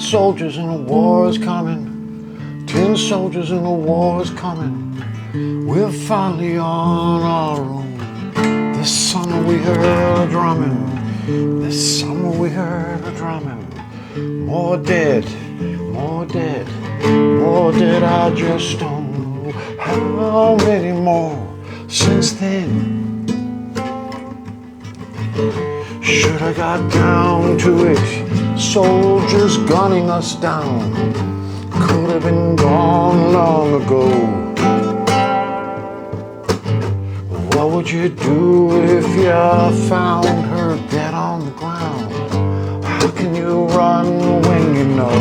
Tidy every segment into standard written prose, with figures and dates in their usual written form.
soldiers and the war is coming. 10 soldiers and the war is coming. We're finally on our own. This summer we heard a drumming. This summer we heard a drumming. More dead, more dead, more dead. I just don't know how many more since then. Should I got down to it, soldiers gunning us down. Could have been gone long ago. What would you do if you found her dead on the ground? How can you run when you know?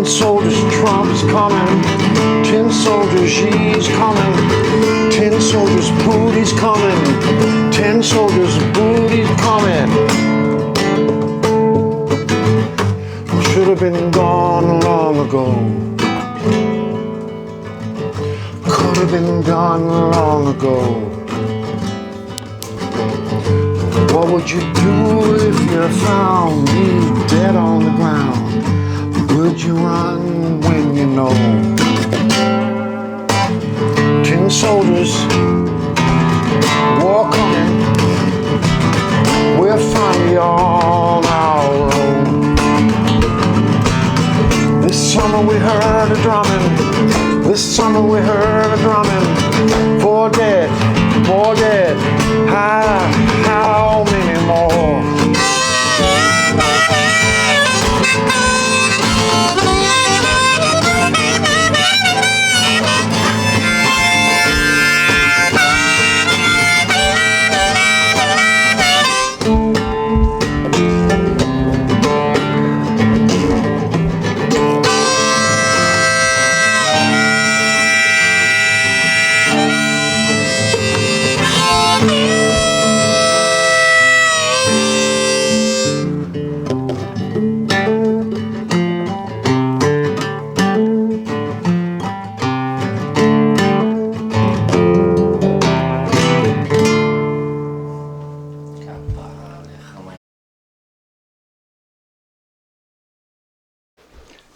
Soldiers, Trump's coming. 10 soldiers, she's coming. 10 soldiers, booty's coming. 10 soldiers, booty's coming. Should have been gone long ago. Could have been done long ago. What would you do if you found me dead on the ground? Would you run when you know? 10 soldiers, war coming. We're finally on our own. This summer we heard a drumming. This summer we heard a drumming. 4 dead, 4 dead. How many more?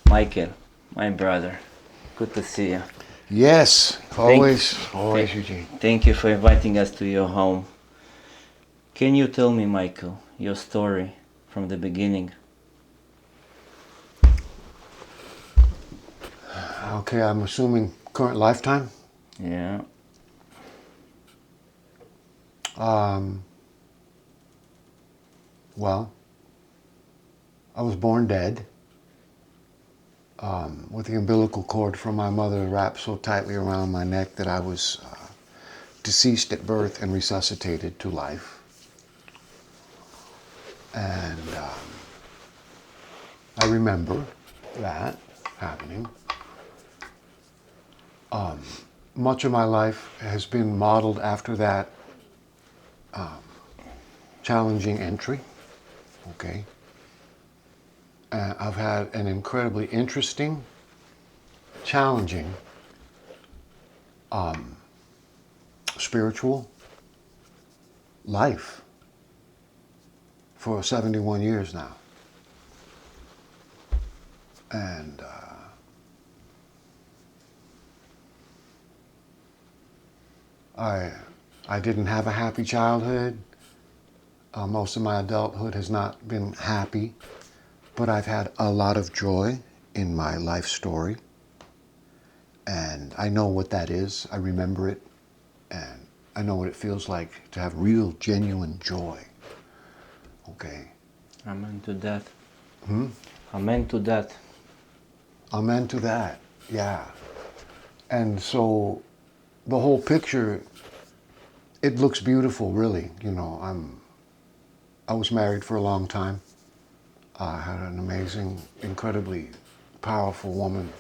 Micheal, my brother, good to see you. Yes, always, Eugene. Thank you for inviting us to your home. Can you tell me, Micheal, your story from the beginning? Okay, I'm assuming current lifetime. Yeah. Well, I was born dead. With the umbilical cord from my mother wrapped so tightly around my neck that I was deceased at birth and resuscitated to life. And I remember that happening. Much of my life has been modeled after that challenging entry. Okay. I've had an incredibly interesting, challenging, spiritual life for 71 years now. And I didn't have a happy childhood. Most of my adulthood has not been happy. But I've had a lot of joy in my life story, and I know what that is. I remember it, and I know what it feels like to have real, genuine joy. Okay. Amen to that. Hmm? Amen to that. Amen to that, yeah. And so the whole picture, it looks beautiful, really. You know, I was married for a long time. I had an amazing, incredibly powerful woman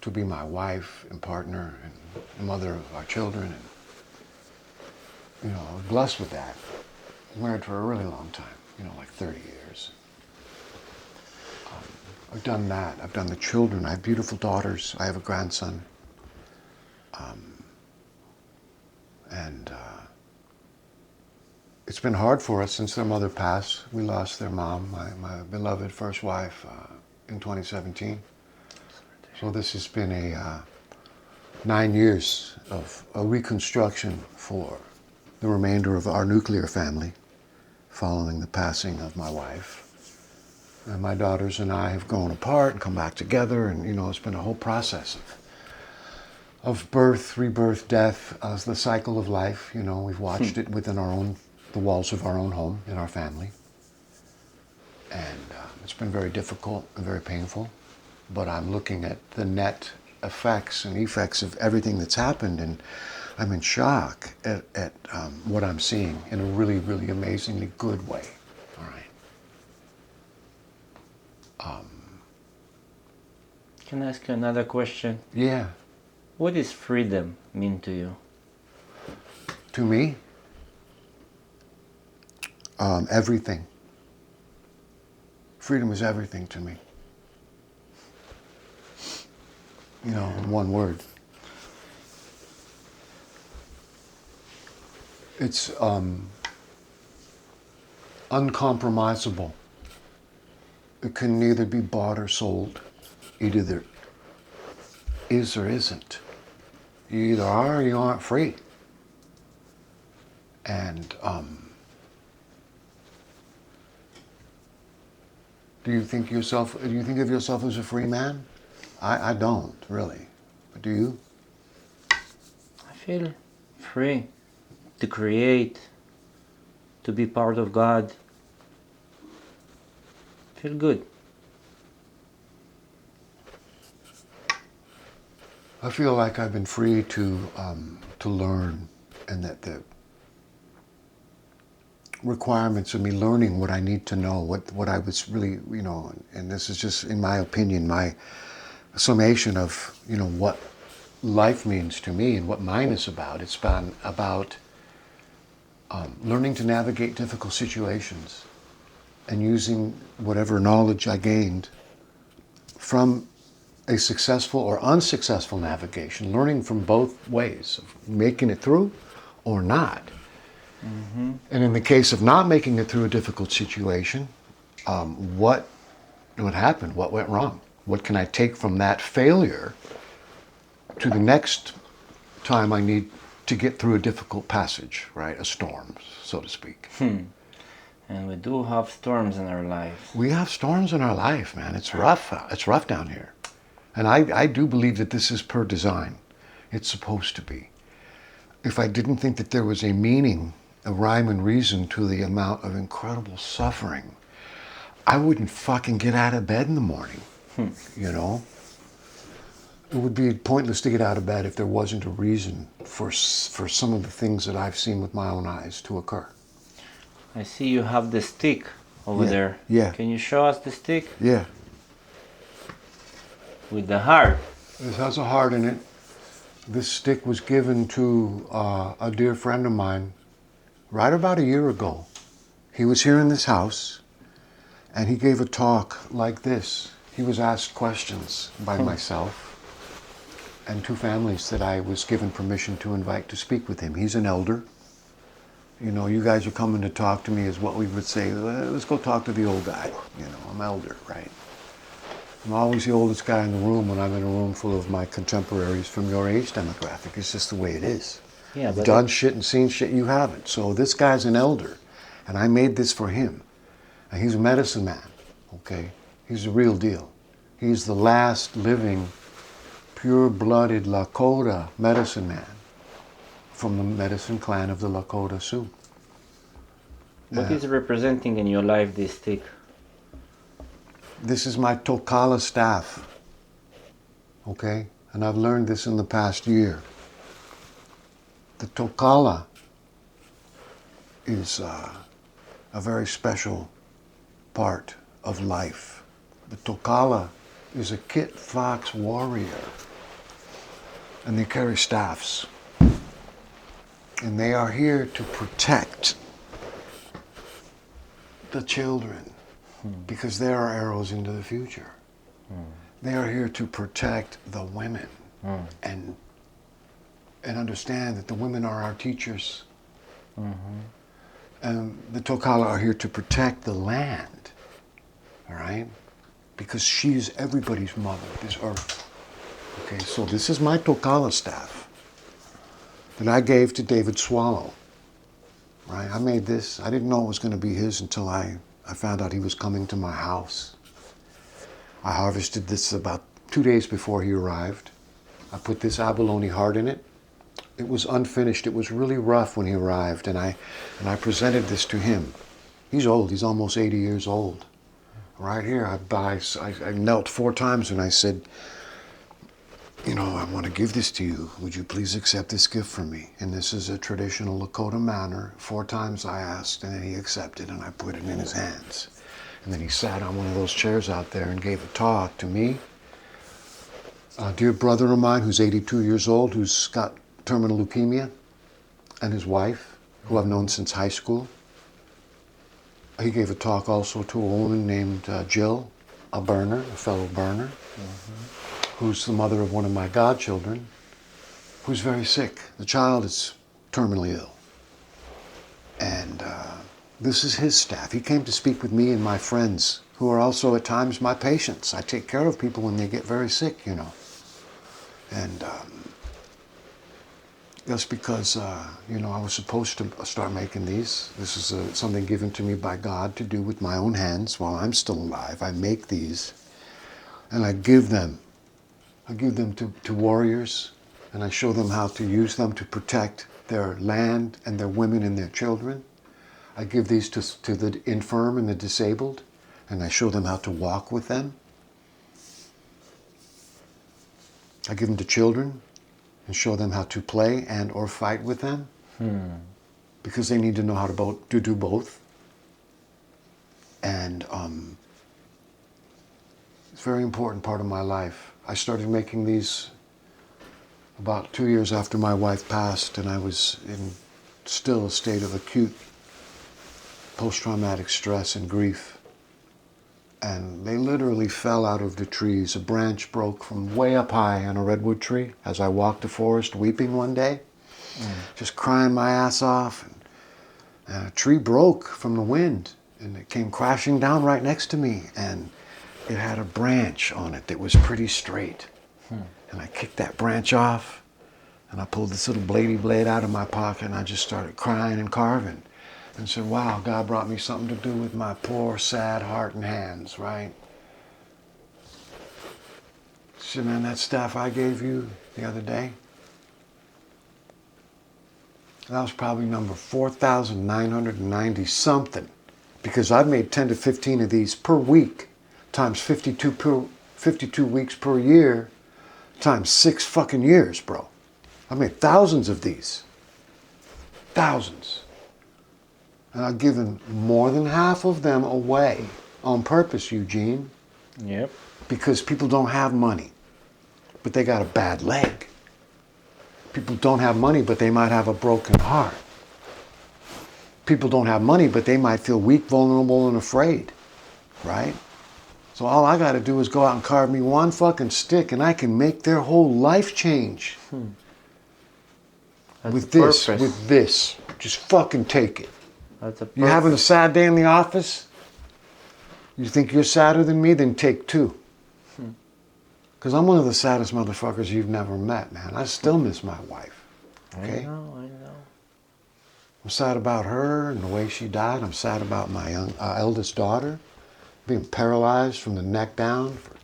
to be my wife and partner and mother of our children. And, you know, I was blessed with that. I was married for a really long time, you know, like 30 years. I've done that. I've done the children. I have beautiful daughters. I have a grandson. And it's been hard for us since their mother passed. We lost their mom, my beloved first wife, in 2017. So this has been a 9 years of a reconstruction for the remainder of our nuclear family following the passing of my wife. And my daughters and I have grown apart and come back together, and it's been a whole process of birth, rebirth, death, as the cycle of life. We've watched it within the walls of our own home, in our family. And it's been very difficult and very painful, but I'm looking at the net effects and effects of everything that's happened, and I'm in shock at what I'm seeing in a really, really amazingly good way. All right. Can I ask you another question? Yeah. What does freedom mean to you? To me, everything. Freedom is everything to me. In one word. It's uncompromisable. It can neither be bought or sold. It either is or isn't. You either are or you aren't free. And do you think of yourself as a free man? I don't, really. But do you? I feel free to create, to be part of God. Feel good. I feel like I've been free to learn, and that the requirements of me learning what I need to know, what I was really, and this is just, in my opinion, my summation of, what life means to me and what mine is about. It's been about learning to navigate difficult situations and using whatever knowledge I gained from a successful or unsuccessful navigation, learning from both ways of making it through or not. Mm-hmm. And in the case of not making it through a difficult situation, what happened? What went wrong? What can I take from that failure to the next time I need to get through a difficult passage, right? A storm, so to speak. And we do have storms in our lives. We have storms in our life, man. It's rough. It's rough down here. And I do believe that this is per design. It's supposed to be. If I didn't think that there was a meaning, a rhyme and reason to the amount of incredible suffering, I wouldn't fucking get out of bed in the morning. It would be pointless to get out of bed if there wasn't a reason for some of the things that I've seen with my own eyes to occur. I see you have the stick over there. Yeah. Can you show us the stick? Yeah. With the heart. This has a heart in it. This stick was given to a dear friend of mine right about a year ago. He was here in this house, and he gave a talk like this. He was asked questions by myself and two families that I was given permission to invite to speak with him. He's an elder. You guys are coming to talk to me, is what we would say. Let's go talk to the old guy. I'm elder, right? I'm always the oldest guy in the room when I'm in a room full of my contemporaries from your age demographic. It's just the way it is. Yeah, I've done shit and seen shit you haven't. So this guy's an elder, and I made this for him. And he's a medicine man, okay? He's the real deal. He's the last living, pure-blooded Lakota medicine man from the medicine clan of the Lakota Sioux. What is representing in your life this stick? This is my Tokala staff, okay? And I've learned this in the past year. The Tokala is a very special part of life. The Tokala is a Kit Fox warrior, and they carry staffs. And they are here to protect the children, because there are arrows into the future. They are here to protect the women and understand that the women are our teachers. And the Tokala are here to protect the land, all right? Because she is everybody's mother, this earth. Okay, so this is my Tokala staff that I gave to David Swallow, right? I made this. I didn't know it was going to be his until I found out he was coming to my house. I harvested this about 2 days before he arrived. I put this abalone heart in it. It was unfinished. It was really rough when he arrived, and I presented this to him. He's old. He's almost 80 years old. Right here, I knelt 4 times and I said, you know, I want to give this to you. Would you please accept this gift from me? And this is a traditional Lakota manner. 4 times I asked, and then he accepted, and I put it in his hands. And then he sat on one of those chairs out there and gave a talk to me. A dear brother of mine who's 82 years old, who's got terminal leukemia, and his wife, who I've known since high school. He gave a talk also to a woman named Jill, a burner, a fellow burner, who's the mother of one of my godchildren, who's very sick. The child is terminally ill. And this is his staff. He came to speak with me and my friends, who are also at times my patients. I take care of people when they get very sick, you know. And just because, you know, I was supposed to start making these. This is something given to me by God to do with my own hands while I'm still alive. I make these, and I give them. I give them to warriors, and I show them how to use them to protect their land and their women and their children. I give these to the infirm and the disabled, and I show them how to walk with them. I give them to children and show them how to play and or fight with them, because they need to know how to do both. And it's a very important part of my life. I started making these about 2 years after my wife passed, and I was in still a state of acute post-traumatic stress and grief. And they literally fell out of the trees. A branch broke from way up high on a redwood tree as I walked the forest weeping one day, just crying my ass off. And a tree broke from the wind, and it came crashing down right next to me. And it had a branch on it that was pretty straight. And I kicked that branch off, and I pulled this little bladey blade out of my pocket, and I just started crying and carving. And said, wow, God brought me something to do with my poor, sad heart and hands, right? I said, man, that staff I gave you the other day, that was probably number 4,990 something, because I've made 10 to 15 of these per week, times 52 weeks per year, times 6 fucking years, bro. I've made thousands of these. Thousands. And I've given more than half of them away on purpose, Eugene. Yep. Because people don't have money, but they got a bad leg. People don't have money, but they might have a broken heart. People don't have money, but they might feel weak, vulnerable, and afraid, right? So all I got to do is go out and carve me one fucking stick, and I can make their whole life change. With this. Just fucking take it. You having a sad day in the office? You think you're sadder than me? Then take 2. Because I'm one of the saddest motherfuckers you've never met, man. I still miss my wife. Okay? I know. I'm sad about her and the way she died. I'm sad about my eldest daughter being paralyzed from the neck down for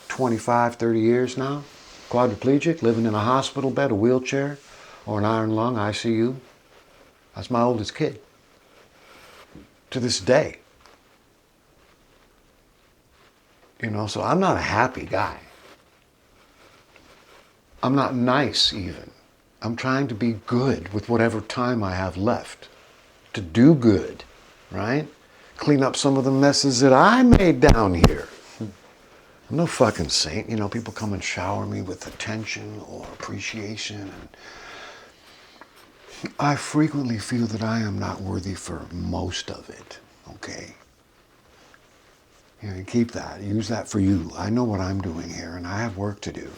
25, 30 years now. Quadriplegic, living in a hospital bed, a wheelchair, or an iron lung, ICU. That's my oldest kid. To this day. You know, so I'm not a happy guy. I'm not nice even. I'm trying to be good with whatever time I have left. To do good, right? Clean up some of the messes that I made down here. I'm no fucking saint. You know, people come and shower me with attention or appreciation. And I frequently feel that I am not worthy for most of it, okay? You keep that. Use that for you. I know what I'm doing here, and I have work to do.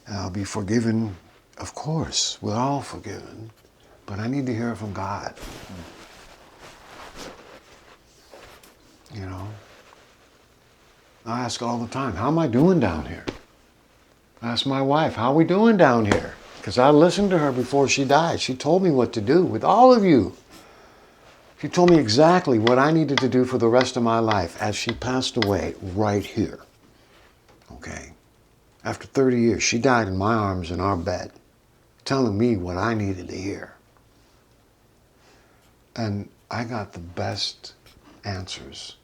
And I'll be forgiven, of course. We're all forgiven. But I need to hear it from God. You know? I ask all the time, how am I doing down here? I ask my wife, how are we doing down here? Because I listened to her before she died. She told me what to do with all of you. She told me exactly what I needed to do for the rest of my life as she passed away right here. Okay? After 30 years, she died in my arms in our bed, telling me what I needed to hear. And I got the best answers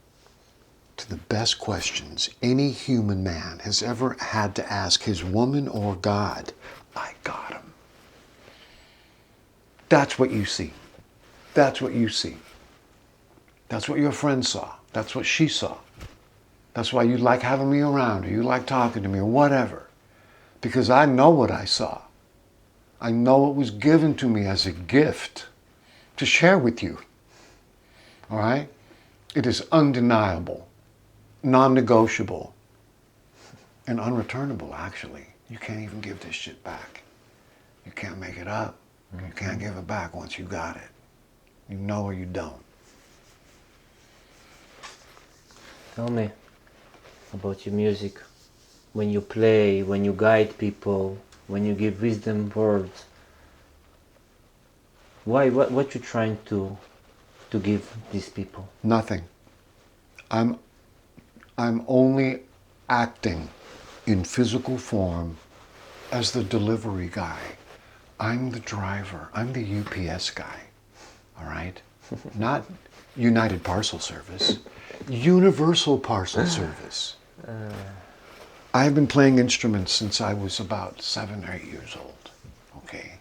to the best questions any human man has ever had to ask his woman or God. I got them. That's what you see. That's what you see. That's what your friend saw. That's what she saw. That's why you like having me around, or you like talking to me, or whatever. Because I know what I saw. I know it was given to me as a gift to share with you. All right? It is undeniable, non-negotiable, and unreturnable, actually. You can't even give this shit back. You can't make it up. You can't give it back once you got it. You know or you don't. Tell me about your music. When you play, when you guide people, when you give wisdom words. Why? What you trying to give these people? Nothing. I'm only acting in physical form as the delivery guy. I'm the driver. I'm the UPS guy. All right? Not United Parcel Service. Universal Parcel Service. I've been playing instruments since I was about 7 or 8 years old. Okay?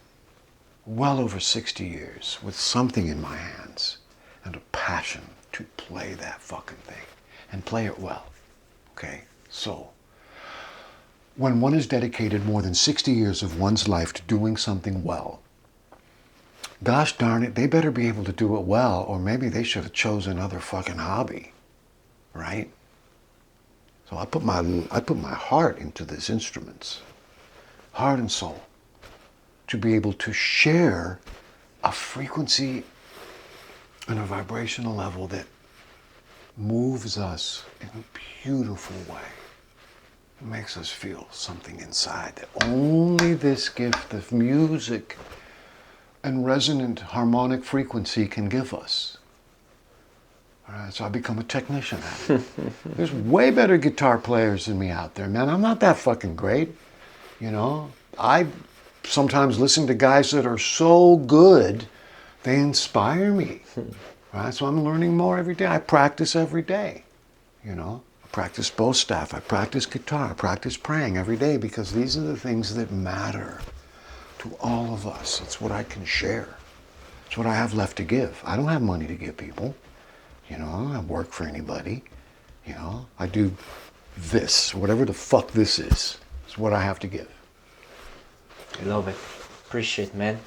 Well over 60 years with something in my hands and a passion to play that fucking thing and play it well. Okay? So, when one has dedicated more than 60 years of one's life to doing something well, gosh darn it, they better be able to do it well, or maybe they should have chosen another fucking hobby, right? So I put my heart into these instruments, heart and soul, to be able to share a frequency and a vibrational level that moves us in a beautiful way. It makes us feel something inside that only this gift of music and resonant harmonic frequency can give us. All right, so I become a technician at it. There's way better guitar players than me out there, man. I'm not that fucking great, you know. I sometimes listen to guys that are so good, they inspire me. Right? So I'm learning more every day. I practice every day, you know. I practice bow staff. I practice guitar. I practice praying every day because these are the things that matter to all of us. It's what I can share. It's what I have left to give. I don't have money to give people. You know, I don't work for anybody. You know, I do this, whatever the fuck this is. It's what I have to give. I love it. Appreciate, man.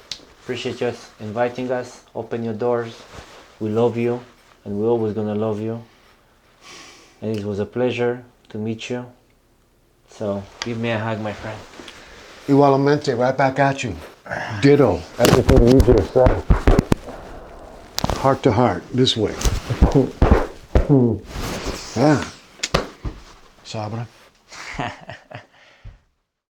Appreciate you inviting us. Open your doors. We love you, and we're always gonna love you. And it was a pleasure to meet you. So give me a hug, my friend. Igualmente, right back at you. Ditto. Everything you just said. Heart to heart, this way. Yeah. Sabra.